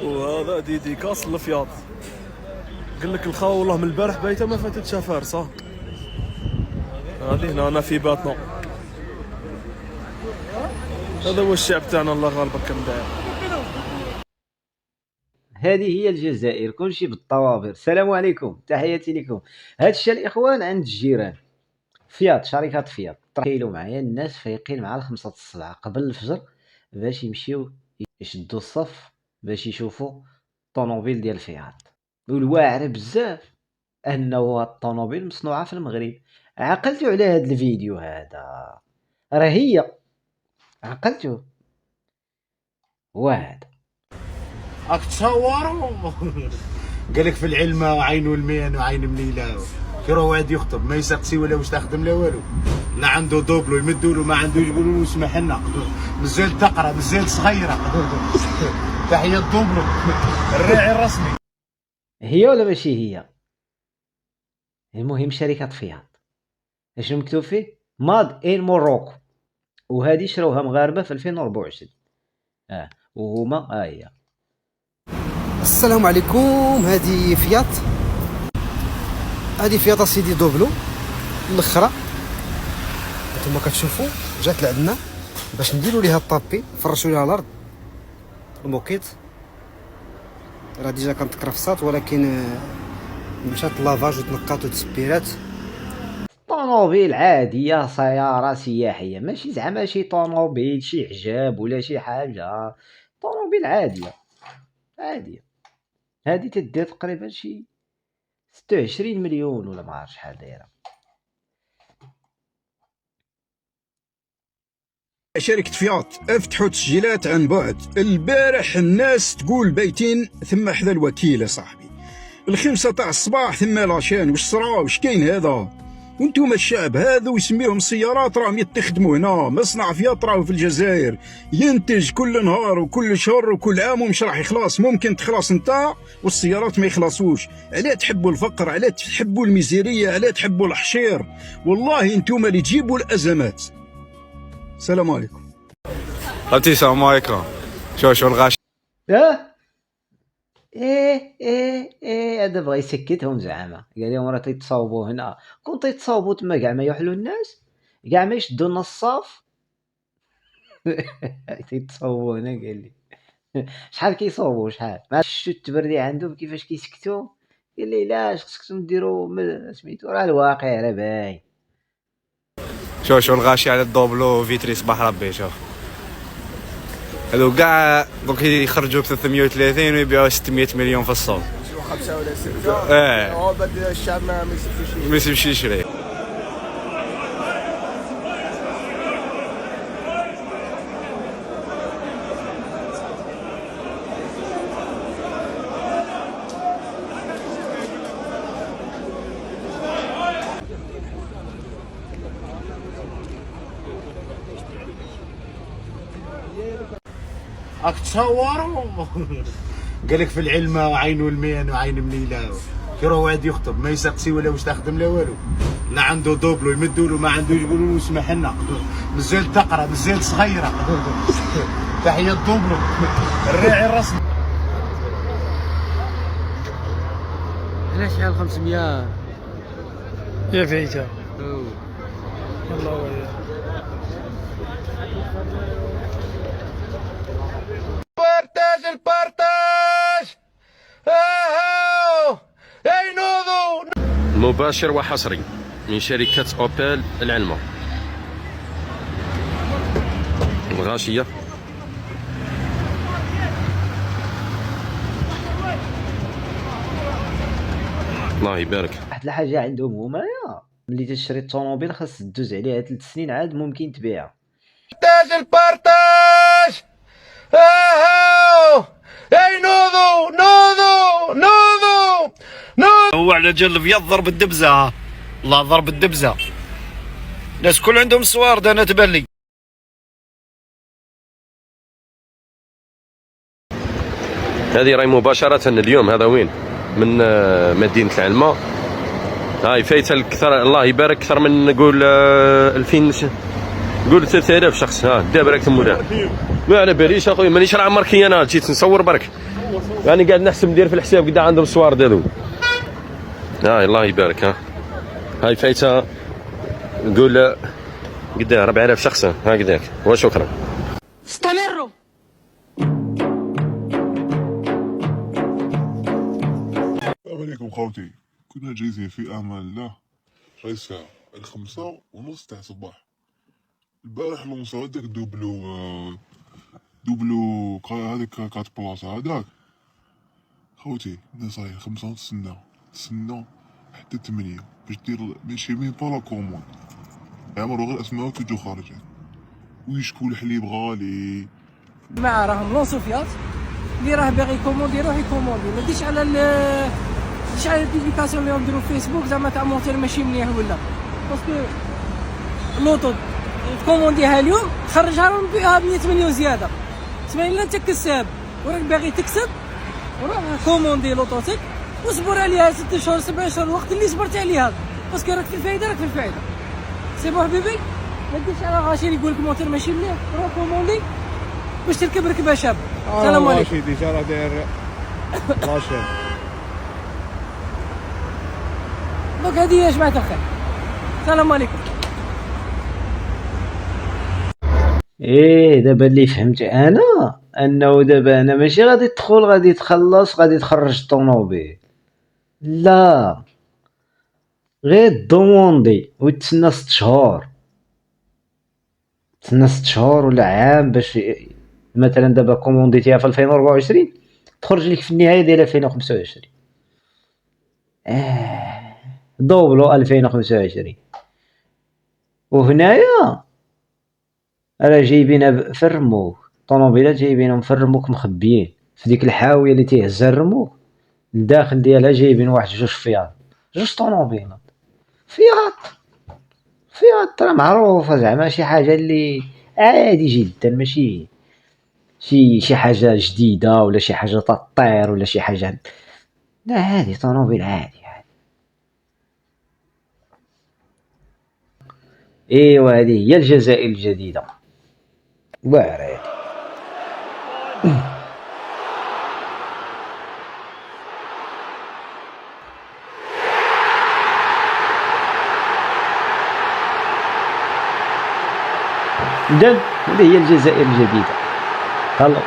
وهذا ديديكاس للفياض. قال لك الخاو والله من البارح بايته ما فاتتش فارصه. هذه هنا أنا في باتنا. هذا هو الشعب تاعنا الله غالبك كم داير. هذه هي الجزائر، كلشي بالطوابير. السلام عليكم، تحياتي لكم. هذا الشيء الاخوان عند الجيران فياط، شركه فياط. تخيلوا معايا الناس فايقين مع 5 الصباح قبل الفجر باش يمشيو يشدوا الصف باش يشوفوا الطوموبيل ديال فياط. والواعر بزاف انه الطوموبيل مصنوعه في المغرب. عقلتوا على هذا الفيديو هذا؟ راه هي عقلتوا واحد راك تصوروا. قالك في العلم عين المين وعين منيله. كي راه واحد يخطب ما يسقسي ولا واش تخدم لا والو، لا عنده دوبلو يمدوا له، ما عندوش يقولوا له اسمح لنا مازال تقرا مازال صغيره. تحيه الدوبلو الراعي الرسمي. هي ولا ماشي هي؟ المهم شركه فياط شنو مكتوب فيه؟ ماد ان موروكو، وهذه شروها مغاربه في 2024. وهما هي. السلام عليكم. هذه فياط، هذه فياط سيدي دوبلو الاخرى. نتوما كتشوفوا جات لعندنا باش نديروا ليها الطابي، فرشوا ليها الارض الموكيت. راه ديجا كانت كرفصات ولكن مشات لافاج وتنقات وتسبيرات. طوموبيل عاديه، سياره سياحيه، ماشي زعما شي طوموبيل شي عجاب ولا شي حاجه. طوموبيل عاديه. هذه تدير تقريبا شي 26 مليون ولا ما عرف شحال دايره. شركة فياط افتحوا تسجيلات عن بعد. البارح الناس تقول بايتين ثم حدا الوكيل صاحبي، الخمسة تاع الصباح ثم لاشان. واش صرا واش كاين هذا؟ وانتم الشعب هذا يسميهم سيارات راهم يتخدموا هنا. مصنع فياط راهو في الجزائر ينتج كل نهار وكل شهر وكل عام، ومش راح يخلص. ممكن تخلص انت والسيارات ما يخلصوش. علاه تحبوا الفقر؟ علاه تحبوا الميزيريه؟ علاه تحبوا الحشير؟ والله انتم اللي تجيبوا الازمات. السلام عليكم. خالتي السلام عليكم. شو الغاش. هذا بغى يسكتهم زعما، قال لهم راه تيتصاوبوا هنا. كون تيتصاوبوا تما كاع ما يحلوا الناس، كاع ما يشدوا لنا الصاف. تيتصاوبوا هنا. قال لي شحال كيصاوبوا شحال ما شفتوا التبردي عندهم كيفاش كيسكتوا. قال لي لا خصكم ديروا سميتو، راه الواقع راه باين. شو الغاشي على الدوبلو فيتري صباح ربي. شوف هذو كاع دوك يخرجوا ب 330 ويبيعوا 600 مليون في السوق. 5 ولا 6. هو بدا الشعب ما يسمحش يشري. راك تصوروا. قالك في العلم عين المين وعين منيله. كي راه واحد يخطب ما يسقسي ولا واش تخدم لا والو، لا عنده دوبلو يمدوا له، ما عندوش يقولوا له اسمح لنا مازال تقرا مازال صغيره. تحيه الدوبلو الراعي الرسمي. هنا شحال 500 يا فايته الله وياه. البارتاج اي نوضو. مباشر وحصري من شركة اوبيل العلمة الغاشية. الله يبارك. واحد الحاجه عندهم هما، ملي تشري الطوموبيل خاص دوز عليها 3 سنين عاد ممكن تبيعها. البارتاج اي نوضو. هو على جل الابيض ضرب الدبزه. الله ضرب الدبزه. الناس كل عندهم صوارد انا تبان لي. هذه راي مباشرة اليوم. هذا وين؟ من مدينه العلمه. هاي فايته الكثر، الله يبارك، اكثر من نقول 2000، نقول 3000 شخص. ها دابا راك تمولا ما على باليش اخويا، مانيش راه عمركي، انا جيت نصور برك يعني قاعد نحسب ندير في الحساب قد عندهم الصوارد هذو. هاي الله يبارك. ها هاي فايته نقول قد 4000 شخص هكذاك. وشكرا. استمروا. السلام عليكم خوتي، كنا جايزين في امان الله شي الساعة 5:30 تاع الصباح. البارح لونسو هذاك دوبلو هذيك كات بلاصة هذاك خوتي. الناس راهي 5 تسنى حتى 8 باش دير ماشي مين با لا كوموند، يعمرو غير اسماء وتجو خارجين ويشكو الحليب غالي. مع راهم لونسو فيات اللي راه باغي يكوموندي يروح يكوموندي، ما تديش على الابليكاسيون اللي نديرو فيسبوك زعما تاع موتور ماشي مليح ولا، باسكو لوطو تكومونديها اليوم تخرجها لهم فيها ب 100 مليون زياده. تسمى الا انت كساب وراك باغي تكسب روح كوموندي لوطوتيك واصبر عليها 6 شهور 7 شهور، الوقت اللي صبرت عليها باسكو راك في الفايده، راك في الفايده. سي بون حبيبي، ما تديش على غاشي يقول لك موتور ماشي مليح، روح كوموندي باش تركب ركبه شابه. السلام عليكم. راشد ديجا راه داير راشد. دونك هذه يا جماعه الخير، السلام عليكم. ايه دابا اللي فهمت انا انه دابا انا ماشي غادي تدخل غادي تخلص غادي تخرج الطوموبيل، لا غير دوموندي وتسنى 6 شهور، تسنى 6 شهور ولا عام باش مثلا دابا كومونديتيها في 2024 تخرج لك في النهايه ديال 2025. دوبلو 2025. وهنايا راه جايبينها في الرموك، طوموبيلات جايبينهم في الرموك مخبيين في ديك الحاويه اللي تيهزها الرموك، الداخل ديالها جايبين واحد 2 فيات، 2 طوموبيلات فيات راه معروفه زعما شي حاجه اللي عادي جدا، ماشي شي حاجه جديده ولا شي حاجه تطير ولا شي حاجه، لا عادي طوموبيل عادي. ايوا هذه هي الجزائر الجديده. واعره جد، هذه هي الجزائر الجديده. هلا